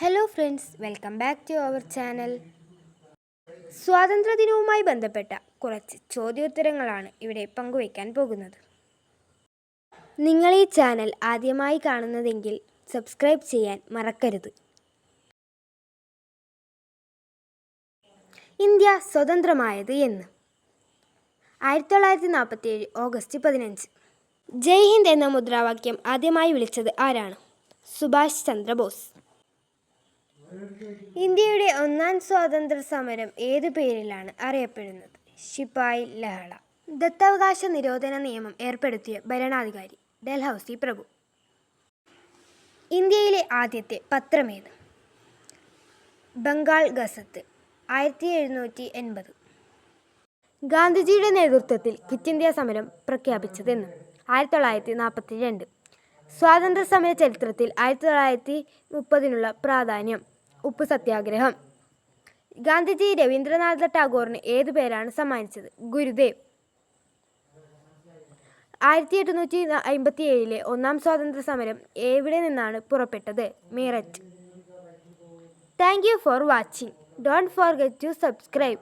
Hello friends, welcome back to our channel. സ്വാതന്ത്ര്യദിനവുമായി ബന്ധപ്പെട്ട കുറച്ച് ചോദ്യോത്തരങ്ങളാണ് ഇവിടെ പങ്കുവയ്ക്കാൻ പോകുന്നത്. നിങ്ങൾ ഈ ചാനൽ ആദ്യമായി കാണുന്നതെങ്കിൽ സബ്സ്ക്രൈബ് ചെയ്യാൻ മറക്കരുത്. ഇന്ത്യ സ്വതന്ത്രമായത് എന്ന്? 1947 ഓഗസ്റ്റ് 15. ജയ് ഹിന്ദ് എന്ന മുദ്രാവാക്യം ആദ്യമായി വിളിച്ചത് ആരാണ്? സുഭാഷ് ചന്ദ്രബോസ്. ഇന്ത്യയുടെ ഒന്നാം സ്വാതന്ത്ര്യ സമരം ഏതു പേരിലാണ് അറിയപ്പെടുന്നത്? ശിപായി ലഹള. ദത്തവകാശ നിരോധന നിയമം ഏർപ്പെടുത്തിയ ഭരണാധികാരി? ഡൽഹൌസി പ്രഭു. ഇന്ത്യയിലെ ആദ്യത്തെ പത്രമേത്? ബംഗാൾ ഗസറ്റ്, 1780. ഗാന്ധിജിയുടെ നേതൃത്വത്തിൽ ക്വിറ്റ് ഇന്ത്യ സമരം പ്രഖ്യാപിച്ചതെന്ന്? 1942. സ്വാതന്ത്ര്യ സമര ചരിത്രത്തിൽ 1930 പ്രാധാന്യം? ഉപ്പു സത്യാഗ്രഹം. ഗാന്ധിജി രവീന്ദ്രനാഥ ടാഗോറിന് ഏതു പേരാണ് സമ്മാനിച്ചത്? ഗുരുദേവ്. 1857 ഒന്നാം സ്വാതന്ത്ര്യ സമരം എവിടെ നിന്നാണ് പുറപ്പെട്ടത്? Meerut. Thank you for watching. Don't forget to subscribe.